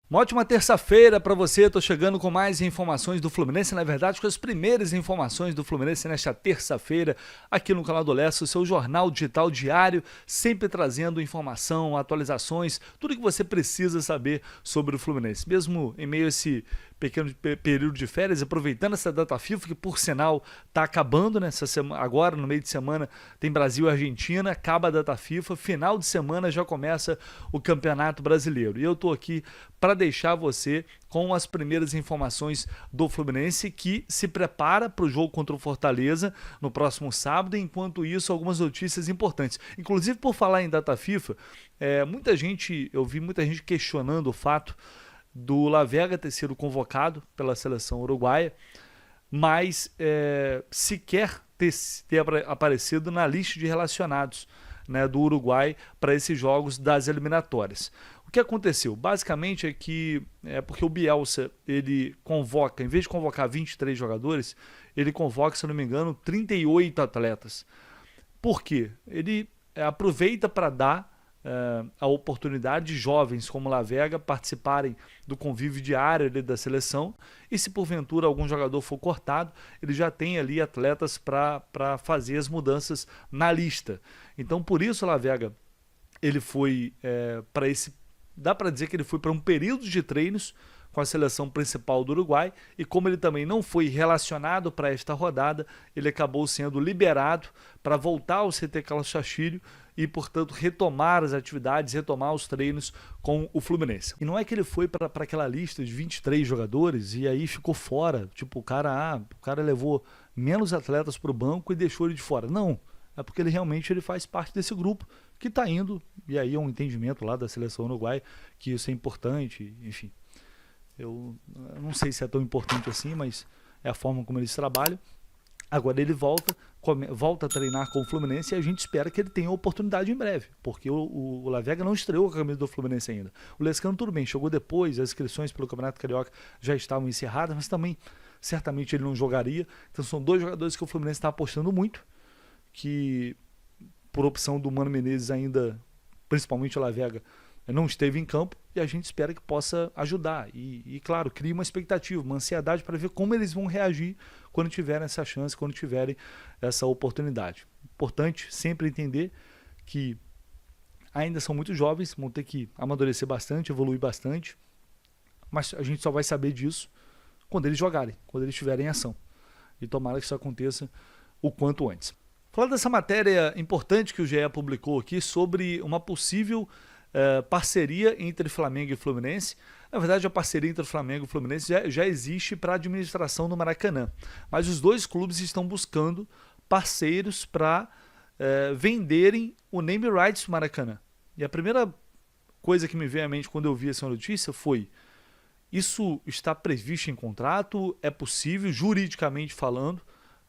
Uma ótima terça-feira para você, estou chegando com mais informações do Fluminense, na verdade com as primeiras informações do Fluminense nesta terça-feira, aqui no canal do Leste, o seu jornal digital diário, sempre trazendo informação, atualizações, tudo que você precisa saber sobre o Fluminense. Mesmo em meio a esse pequeno período de férias, aproveitando essa data FIFA, que por sinal está acabando, né? Agora no meio de semana tem Brasil e Argentina, acaba a data FIFA, final de semana já começa o Campeonato Brasileiro. E eu estou aqui para deixar você com as primeiras informações do Fluminense, que se prepara para o jogo contra o Fortaleza no próximo sábado. Enquanto isso, algumas notícias importantes. Inclusive, por falar em data FIFA, eu vi muita gente questionando o fato do Lavega ter sido convocado pela seleção uruguaia, mas sequer ter aparecido na lista de relacionados, né, do Uruguai para esses jogos das eliminatórias. O que aconteceu? Basicamente é que porque o Bielsa, ele convoca, em vez de convocar 23 jogadores, ele convoca, se não me engano, 38 atletas. Por quê? Ele aproveita para dar a oportunidade de jovens como Lavega participarem do convívio diário da seleção, e se porventura algum jogador for cortado, ele já tem ali atletas para fazer as mudanças na lista. Então por isso Lavega, ele foi dá para dizer que ele foi para um período de treinos com a seleção principal do Uruguai, e como ele também não foi relacionado para esta rodada, ele acabou sendo liberado para voltar ao CT Carlos Castilho e, portanto, retomar as atividades, retomar os treinos com o Fluminense. E não é que ele foi para aquela lista de 23 jogadores e aí ficou fora, tipo, o cara levou menos atletas para o banco e deixou ele de fora. Não, é porque ele faz parte desse grupo que está indo, e aí é um entendimento lá da seleção uruguaia que isso é importante, enfim. Eu não sei se é tão importante assim, mas é a forma como eles trabalham. Agora ele volta a treinar com o Fluminense, e a gente espera que ele tenha oportunidade em breve, porque o Lavega não estreou com a camisa do Fluminense ainda. O Lescano tudo bem, chegou depois, as inscrições pelo Campeonato Carioca já estavam encerradas, mas também certamente ele não jogaria. Então são dois jogadores que o Fluminense está apostando muito, que por opção do Mano Menezes ainda, principalmente o Lavega, não esteve em campo, e a gente espera que possa ajudar e claro, cria uma expectativa, uma ansiedade para ver como eles vão reagir quando tiverem essa chance, quando tiverem essa oportunidade. Importante sempre entender que ainda são muito jovens, vão ter que amadurecer bastante, evoluir bastante, mas a gente só vai saber disso quando eles jogarem, quando eles estiverem em ação, e tomara que isso aconteça o quanto antes. Falando dessa matéria importante que o GE publicou aqui sobre uma possível parceria entre Flamengo e Fluminense. Na verdade, a parceria entre o Flamengo e o Fluminense já existe para a administração do Maracanã, mas os dois clubes estão buscando parceiros para venderem o name rights do Maracanã. E a primeira coisa que me veio à mente quando eu vi essa notícia foi: isso está previsto em contrato? É possível, juridicamente falando,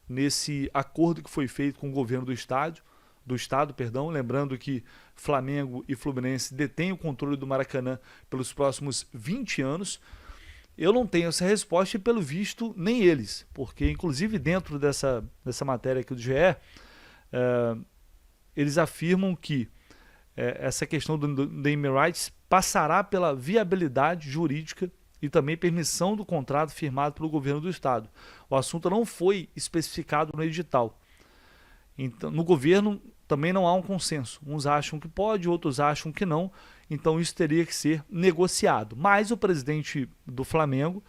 nesse acordo que foi feito com o governo do estado, lembrando que Flamengo e Fluminense detêm o controle do Maracanã pelos próximos 20 anos. Eu não tenho essa resposta, e pelo visto nem eles, porque inclusive dentro dessa matéria aqui do GE, eles afirmam que essa questão do name rights passará pela viabilidade jurídica e também permissão do contrato firmado pelo governo do estado. O assunto não foi especificado no edital. Então, no governo também não há um consenso. Uns acham que pode, outros acham que não. Então isso teria que ser negociado. Mas o presidente do Flamengo,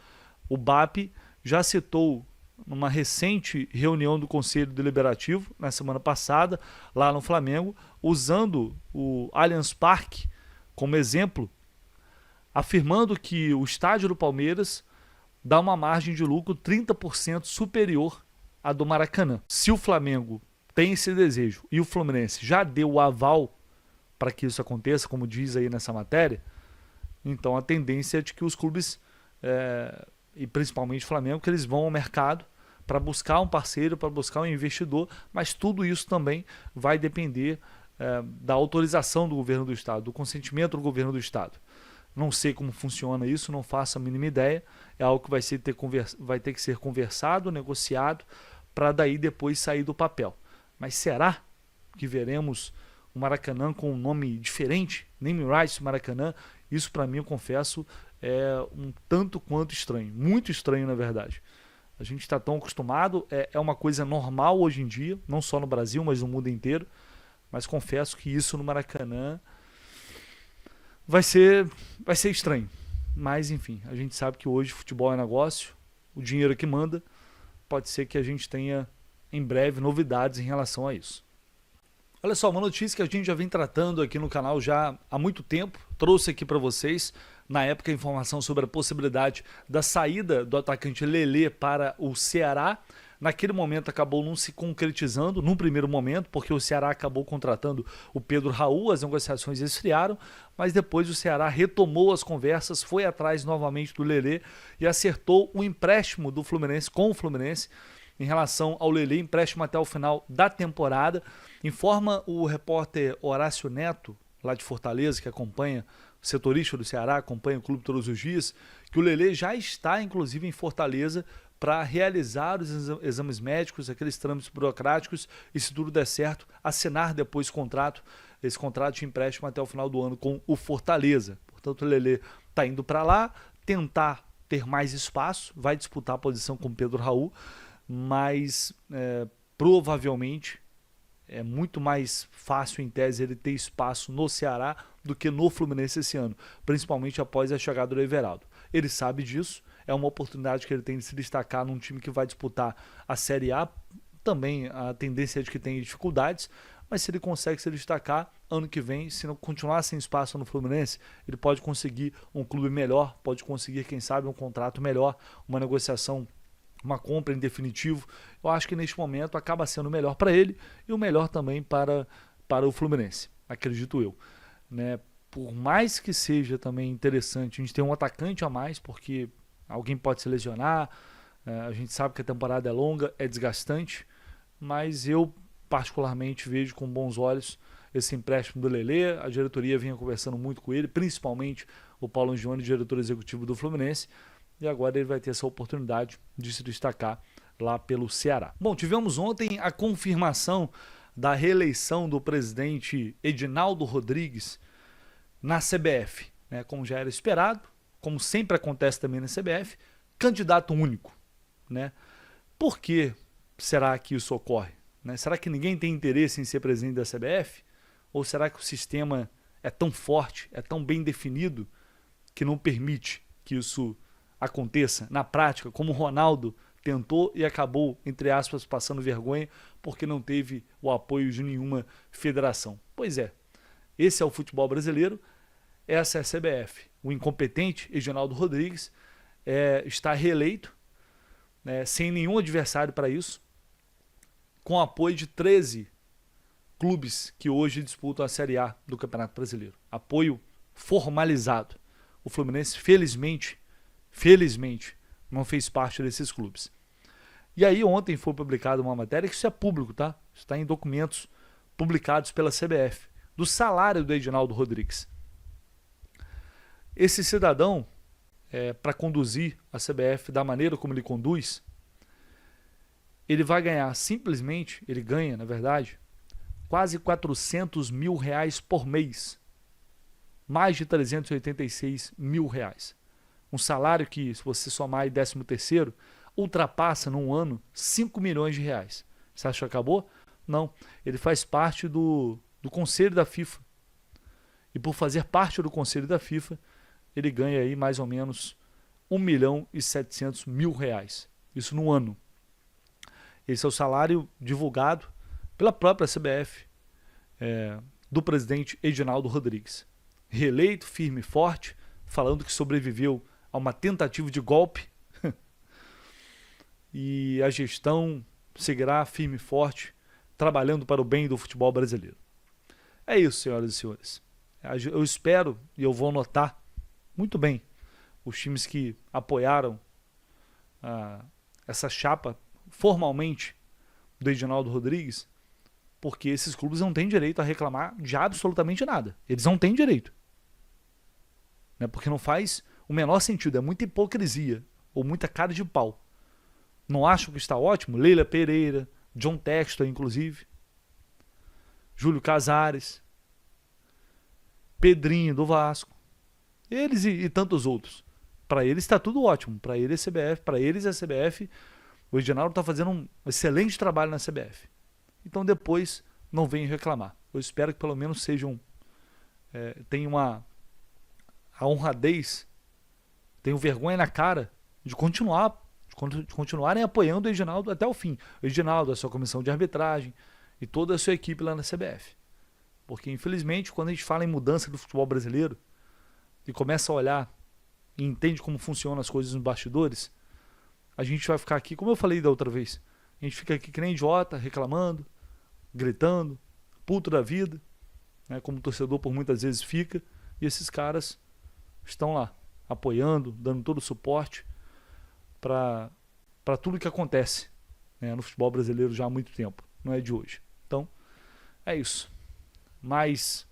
o BAP, já citou numa recente reunião do Conselho Deliberativo, na semana passada, lá no Flamengo, usando o Allianz Parque como exemplo, afirmando que o estádio do Palmeiras dá uma margem de lucro 30% superior à do Maracanã. Se o Flamengo tem esse desejo e o Fluminense já deu o aval para que isso aconteça, como diz aí nessa matéria, então a tendência é de que os clubes, e principalmente o Flamengo, que eles vão ao mercado para buscar um parceiro, para buscar um investidor, mas tudo isso também vai depender da autorização do governo do estado, do consentimento do governo do estado. Não sei como funciona isso, não faço a mínima ideia, é algo que vai ter que ser conversado, negociado, para daí depois sair do papel. Mas será que veremos o Maracanã com um nome diferente, name rights do Maracanã? Isso para mim, eu confesso, é um tanto quanto estranho, muito estranho na verdade. A gente está tão acostumado, é uma coisa normal hoje em dia, não só no Brasil, mas no mundo inteiro. Mas confesso que isso no Maracanã vai ser estranho. Mas enfim, a gente sabe que hoje futebol é negócio, o dinheiro é que manda. Pode ser que a gente tenha em breve novidades em relação a isso. Olha só, uma notícia que a gente já vem tratando aqui no canal já há muito tempo, trouxe aqui para vocês, na época, a informação sobre a possibilidade da saída do atacante Lelê para o Ceará. Naquele momento acabou não se concretizando, num primeiro momento, porque o Ceará acabou contratando o Pedro Raul, as negociações esfriaram, mas depois o Ceará retomou as conversas, foi atrás novamente do Lelê e acertou o empréstimo do Fluminense com o Fluminense em relação ao Lelê, empréstimo até o final da temporada. Informa o repórter Horácio Neto, lá de Fortaleza, que acompanha o setorista do Ceará, acompanha o clube todos os dias, que o Lelê já está, inclusive, em Fortaleza para realizar os exames médicos, aqueles trâmites burocráticos, e se tudo der certo, assinar depois esse contrato de empréstimo até o final do ano com o Fortaleza. Portanto, o Lelê está indo para lá, tentar ter mais espaço, vai disputar a posição com o Pedro Raul, mas provavelmente é muito mais fácil, em tese, ele ter espaço no Ceará do que no Fluminense esse ano, principalmente após a chegada do Everaldo. Ele sabe disso, é uma oportunidade que ele tem de se destacar num time que vai disputar a Série A. Também a tendência é de que tenha dificuldades, mas se ele consegue se destacar, ano que vem, se não continuar sem espaço no Fluminense, ele pode conseguir um clube melhor, pode conseguir, quem sabe, um contrato melhor, uma negociação, uma compra em definitivo. Eu acho que neste momento acaba sendo o melhor para ele e o melhor também para o Fluminense, acredito eu. Né? Por mais que seja também interessante a gente ter um atacante a mais, porque alguém pode se lesionar, a gente sabe que a temporada é longa, é desgastante, mas eu particularmente vejo com bons olhos esse empréstimo do Lelê. A diretoria vinha conversando muito com ele, principalmente o Paulo Angione, diretor executivo do Fluminense, e agora ele vai ter essa oportunidade de se destacar lá pelo Ceará. Bom, tivemos ontem a confirmação da reeleição do presidente Edinaldo Rodrigues na CBF, né? Como já era esperado, como sempre acontece também na CBF, candidato único. Né? Por que será que isso ocorre? Né? Será que ninguém tem interesse em ser presidente da CBF? Ou será que o sistema é tão forte, é tão bem definido, que não permite que isso aconteça na prática, como o Ronaldo tentou e acabou, entre aspas, passando vergonha porque não teve o apoio de nenhuma federação? Pois é, esse é o futebol brasileiro, essa é a CBF. O incompetente Edinaldo Rodrigues está reeleito, sem nenhum adversário para isso, com apoio de 13 clubes que hoje disputam a Série A do Campeonato Brasileiro. Apoio formalizado. O Fluminense, felizmente, não fez parte desses clubes. E aí ontem foi publicada uma matéria, que isso é público, tá? Está em documentos publicados pela CBF, do salário do Edinaldo Rodrigues. Esse cidadão, para conduzir a CBF da maneira como ele conduz, ele vai ganhar simplesmente, ele ganha, na verdade, quase R$400 mil por mês. Mais de R$386 mil. Um salário que, se você somar aí 13º, ultrapassa num ano R$5 milhões. Você acha que acabou? Não. Ele faz parte do Conselho da FIFA. E por fazer parte do Conselho da FIFA, ele ganha aí mais ou menos R$1.700.000. Isso no ano. Esse é o salário divulgado pela própria CBF, do presidente Edinaldo Rodrigues. Reeleito, firme e forte, falando que sobreviveu a uma tentativa de golpe e a gestão seguirá firme e forte, trabalhando para o bem do futebol brasileiro. É isso, senhoras e senhores. Eu espero e eu vou notar muito bem os times que apoiaram essa chapa formalmente do Edinaldo Rodrigues, porque esses clubes não têm direito a reclamar de absolutamente nada. Eles não têm direito. Né? Porque não faz o menor sentido, é muita hipocrisia ou muita cara de pau. Não acham que está ótimo? Leila Pereira, John Textor, inclusive, Júlio Casares, Pedrinho do Vasco, eles e tantos outros. para eles está tudo ótimo. Para ele, a CBF, para eles, a CBF, o Edinaldo está fazendo um excelente trabalho na CBF. Então depois não venham reclamar. Eu espero que pelo menos sejam, tenham a honradez, tenham vergonha na cara de continuarem apoiando o Edinaldo até o fim. O Edinaldo, a sua comissão de arbitragem e toda a sua equipe lá na CBF. Porque infelizmente quando a gente fala em mudança do futebol brasileiro e começa a olhar e entende como funcionam as coisas nos bastidores, a gente vai ficar aqui, como eu falei da outra vez, a gente fica aqui que nem idiota, reclamando, gritando, puto da vida, né, como o torcedor por muitas vezes fica, e esses caras estão lá, apoiando, dando todo o suporte para tudo que acontece, né, no futebol brasileiro já há muito tempo, não é de hoje. Então, é isso. Mas,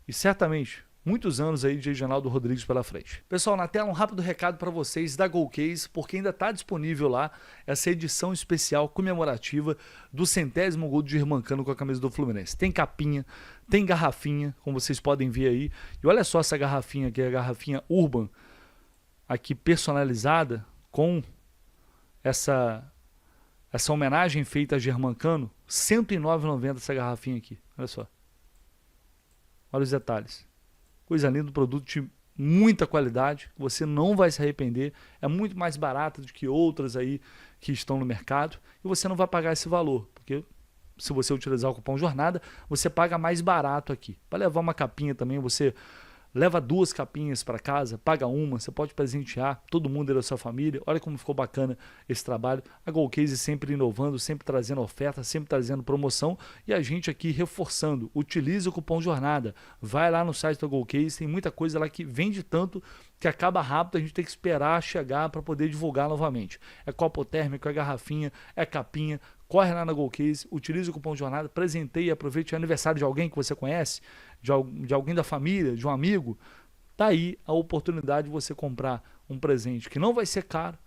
e certamente, muitos anos aí de Reginaldo Rodrigues pela frente. Pessoal, na tela um rápido recado para vocês da Golcase, porque ainda está disponível lá essa edição especial comemorativa do 100º gol de Germancano com a camisa do Fluminense. Tem capinha, tem garrafinha, como vocês podem ver aí. E olha só essa garrafinha aqui, a garrafinha Urban, aqui personalizada com essa homenagem feita a Germancano. R$ 109,90 essa garrafinha aqui, olha só. Olha os detalhes. Coisa linda, um produto de muita qualidade, você não vai se arrepender, é muito mais barato do que outras aí que estão no mercado e você não vai pagar esse valor, porque se você utilizar o cupom JORNADA, você paga mais barato aqui. Para levar uma capinha também, você leva 2 capinhas para casa, paga uma, você pode presentear todo mundo da sua família. Olha como ficou bacana esse trabalho. A Golcase sempre inovando, sempre trazendo oferta, sempre trazendo promoção e a gente aqui reforçando. Utilize o cupom JORNADA. Vai lá no site da Golcase, tem muita coisa lá que vende tanto que acaba rápido, a gente tem que esperar chegar para poder divulgar novamente. É copo térmico, é garrafinha, é capinha. Corre lá na Golcase, utilize o cupom JORNADA, presenteie, aproveite o aniversário de alguém que você conhece, de alguém da família, de um amigo. Tá aí a oportunidade de você comprar um presente que não vai ser caro,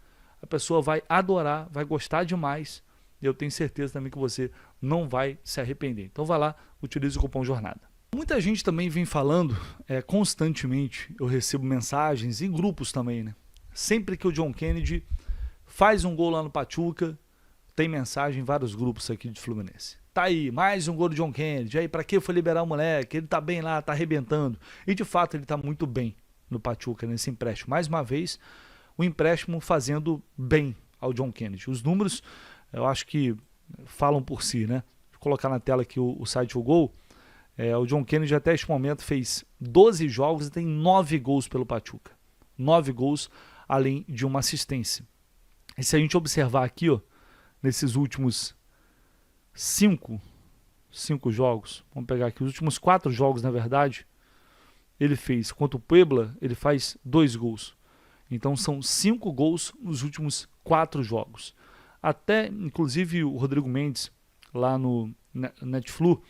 a pessoa vai adorar, vai gostar demais e eu tenho certeza também que você não vai se arrepender. Então vai lá, utilize o cupom JORNADA. Muita gente também vem falando constantemente, eu recebo mensagens em grupos também, né? Sempre que o John Kennedy faz um gol lá no Pachuca, tem mensagem em vários grupos aqui de Fluminense. Tá aí, mais um gol do John Kennedy. Aí, pra que foi liberar o moleque? Ele tá bem lá, tá arrebentando. E de fato ele tá muito bem no Pachuca, nesse empréstimo. Mais uma vez, o empréstimo fazendo bem ao John Kennedy. Os números, eu acho que falam por si, né? Vou colocar na tela aqui o site O Gol. O John Kennedy até este momento fez 12 jogos e tem 9 gols pelo Pachuca. 9 gols, além de uma assistência. E se a gente observar aqui, ó, nesses últimos 5 jogos, vamos pegar aqui, os últimos 4 jogos, na verdade, ele fez, contra o Puebla, ele faz 2 gols. Então são 5 gols nos últimos 4 jogos. Até, inclusive, o Rodrigo Mendes, lá no Netflu,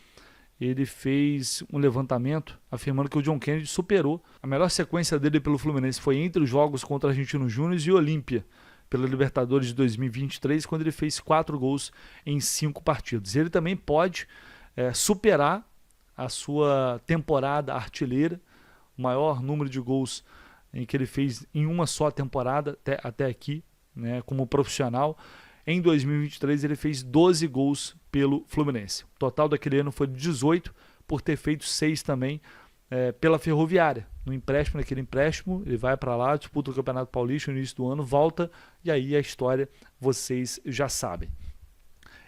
ele fez um levantamento afirmando que o John Kennedy superou. A melhor sequência dele pelo Fluminense foi entre os jogos contra Argentinos Júnior e Olímpia, pela Libertadores de 2023, quando ele fez 4 gols em 5 partidas. Ele também pode superar a sua temporada artilheira, o maior número de gols em que ele fez em uma só temporada até aqui, né, como profissional. Em 2023 ele fez 12 gols pelo Fluminense. O total daquele ano foi 18, por ter feito 6 também pela Ferroviária. No empréstimo, naquele empréstimo, ele vai para lá, disputa o Campeonato Paulista no início do ano, volta, e aí a história vocês já sabem.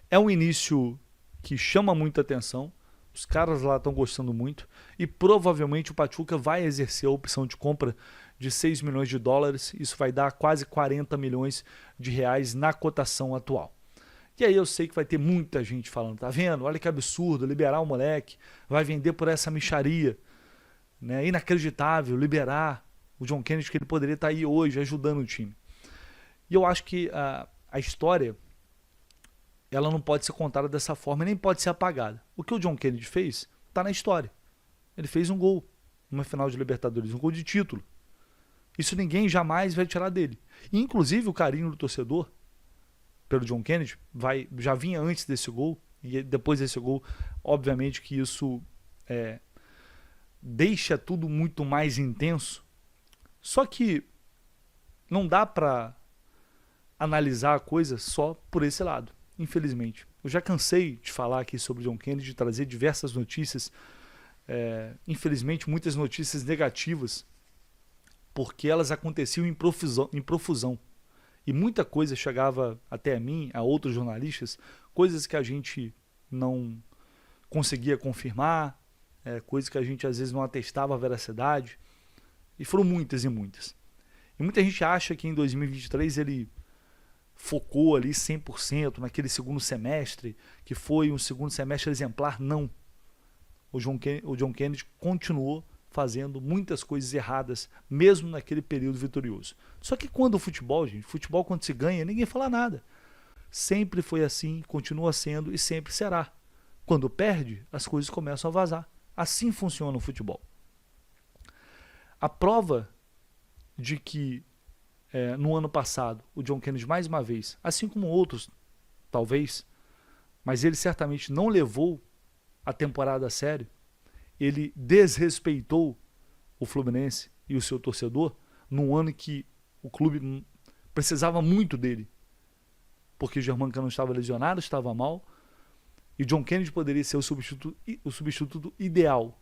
É um início que chama muita atenção, os caras lá estão gostando muito, e provavelmente o Pachuca vai exercer a opção de compra de 6 milhões de dólares, isso vai dar quase 40 milhões de reais na cotação atual. E aí eu sei que vai ter muita gente falando, tá vendo? Olha que absurdo, liberar o moleque, vai vender por essa mixaria. Né, inacreditável liberar o John Kennedy, que ele poderia estar aí hoje ajudando o time. E eu acho que a história ela não pode ser contada dessa forma, nem pode ser apagada. O que o John Kennedy fez está na história. Ele fez um gol numa final de Libertadores, um gol de título. Isso ninguém jamais vai tirar dele. E, inclusive o carinho do torcedor pelo John Kennedy já vinha antes desse gol, e depois desse gol, obviamente que isso deixa tudo muito mais intenso. Só que não dá para analisar a coisa só por esse lado, infelizmente. Eu já cansei de falar aqui sobre John Kennedy, de trazer diversas notícias, infelizmente muitas notícias negativas, porque elas aconteciam em profusão. E muita coisa chegava até a mim, a outros jornalistas, coisas que a gente não conseguia confirmar, coisas que a gente às vezes não atestava a veracidade, e foram muitas e muitas. E muita gente acha que em 2023 ele focou ali 100% naquele segundo semestre, que foi um segundo semestre exemplar. Não. O John Kennedy continuou fazendo muitas coisas erradas, mesmo naquele período vitorioso. Só que quando o futebol, gente, futebol quando se ganha, ninguém fala nada. Sempre foi assim, continua sendo e sempre será. Quando perde, as coisas começam a vazar. Assim funciona o futebol. A prova de que no ano passado o John Kennedy mais uma vez, assim como outros talvez, mas ele certamente não levou a temporada a sério, ele desrespeitou o Fluminense e o seu torcedor num ano que o clube precisava muito dele, porque o Germán estava lesionado, estava mal, e John Kennedy poderia ser o substituto ideal.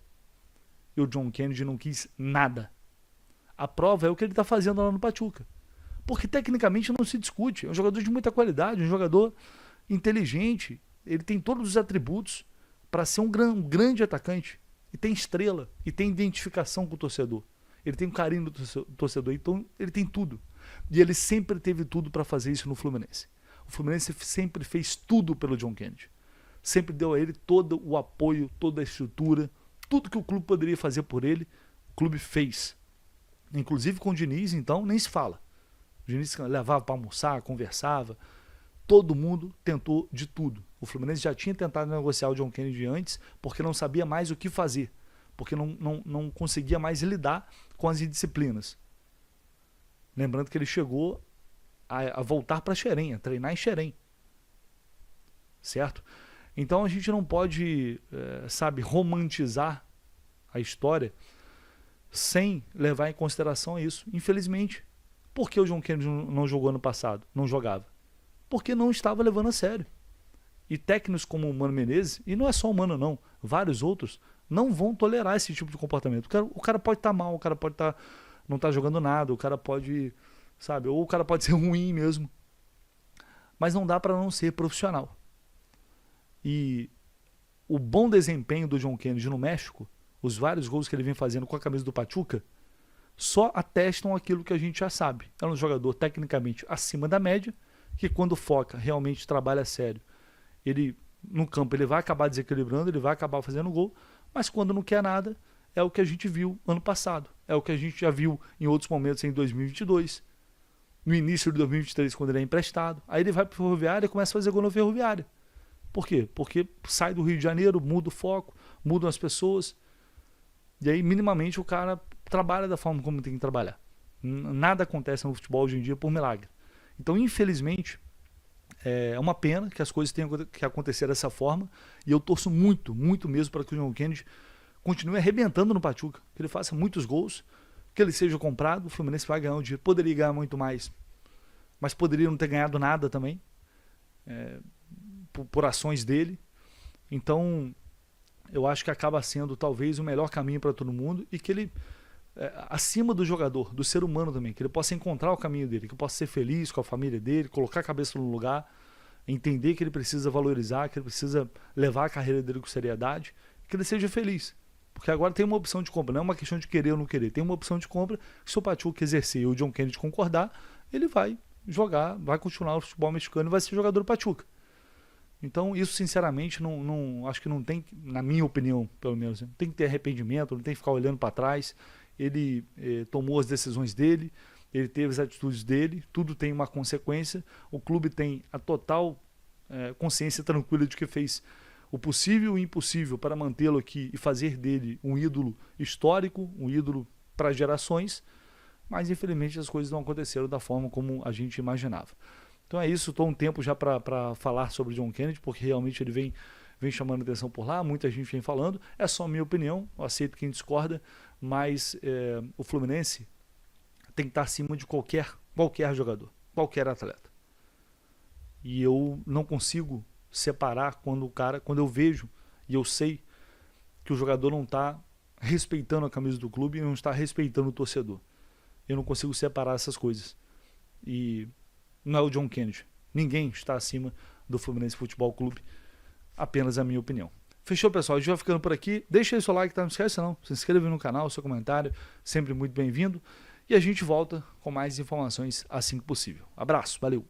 E o John Kennedy não quis nada. A prova é o que ele está fazendo lá no Pachuca. Porque tecnicamente não se discute. É um jogador de muita qualidade, um jogador inteligente. Ele tem todos os atributos para ser um grande atacante. E tem estrela, e tem identificação com o torcedor. Ele tem um carinho do torcedor, então ele tem tudo. E ele sempre teve tudo para fazer isso no Fluminense. O Fluminense sempre fez tudo pelo John Kennedy. Sempre deu a ele todo o apoio, toda a estrutura, tudo que o clube poderia fazer por ele, o clube fez. Inclusive com o Diniz, então, nem se fala. O Diniz levava para almoçar, conversava. Todo mundo tentou de tudo. O Fluminense já tinha tentado negociar o John Kennedy antes, porque não sabia mais o que fazer. Porque não conseguia mais lidar com as indisciplinas. Lembrando que ele chegou a voltar para Xerém, a treinar em Xerém. Certo? Então a gente não pode, romantizar a história sem levar em consideração isso, infelizmente. Por que o John Kennedy não jogou ano passado? Não jogava? Porque não estava levando a sério. E técnicos como o Mano Menezes, e não é só o Mano não, vários outros, não vão tolerar esse tipo de comportamento. O cara pode estar mal, o cara pode não estar jogando nada, o cara pode, ou o cara pode ser ruim mesmo. Mas não dá para não ser profissional. E o bom desempenho do John Kennedy no México, os vários gols que ele vem fazendo com a camisa do Pachuca, só atestam aquilo que a gente já sabe. É um jogador tecnicamente acima da média, que quando foca, realmente trabalha sério. Ele, no campo, ele vai acabar desequilibrando, ele vai acabar fazendo gol, mas quando não quer nada, é o que a gente viu ano passado. É o que a gente já viu em outros momentos em 2022. No início de 2023, quando ele é emprestado. Aí ele vai para o Ferroviária e começa a fazer gol no Ferroviária. Por quê? Porque sai do Rio de Janeiro, muda o foco, mudam as pessoas. E aí, minimamente, o cara trabalha da forma como tem que trabalhar. Nada acontece no futebol hoje em dia por milagre. Então, infelizmente, é uma pena que as coisas tenham que acontecer dessa forma. E eu torço muito, muito mesmo para que o John Kennedy continue arrebentando no Pachuca. Que ele faça muitos gols, que ele seja comprado. O Fluminense vai ganhar um dinheiro. Poderia ganhar muito mais, mas poderia não ter ganhado nada também. Por ações dele. Então, eu acho que acaba sendo talvez o melhor caminho para todo mundo e que ele, acima do jogador, do ser humano também, que ele possa encontrar o caminho dele, que ele possa ser feliz com a família dele, colocar a cabeça no lugar, entender que ele precisa valorizar, que ele precisa levar a carreira dele com seriedade, que ele seja feliz. Porque agora tem uma opção de compra, não é uma questão de querer ou não querer, tem uma opção de compra que se o Pachuca exercer e o John Kennedy concordar, ele vai jogar, vai continuar o futebol mexicano e vai ser jogador do Pachuca. Então isso sinceramente acho que não tem, na minha opinião pelo menos, não tem que ter arrependimento, não tem que ficar olhando para trás. Ele tomou as decisões dele, ele teve as atitudes dele, tudo tem uma consequência. O clube tem a total consciência tranquila de que fez o possível e o impossível para mantê-lo aqui e fazer dele um ídolo histórico, um ídolo para gerações, mas infelizmente as coisas não aconteceram da forma como a gente imaginava. Então é isso, estou um tempo já para falar sobre o John Kennedy, porque realmente ele vem chamando atenção por lá, muita gente vem falando, é só minha opinião, eu aceito quem discorda, mas o Fluminense tem que estar acima de qualquer Qualquer jogador, qualquer atleta. E eu não consigo separar quando eu vejo e eu sei que o jogador não está respeitando a camisa do clube e não está respeitando o torcedor. Eu não consigo separar essas coisas. E não é o John Kennedy. Ninguém está acima do Fluminense Futebol Clube. Apenas a minha opinião. Fechou, pessoal? A gente vai ficando por aqui. Deixa aí seu like, tá? Não esquece não. Se inscreve no canal, seu comentário. Sempre muito bem-vindo. E a gente volta com mais informações assim que possível. Abraço, valeu!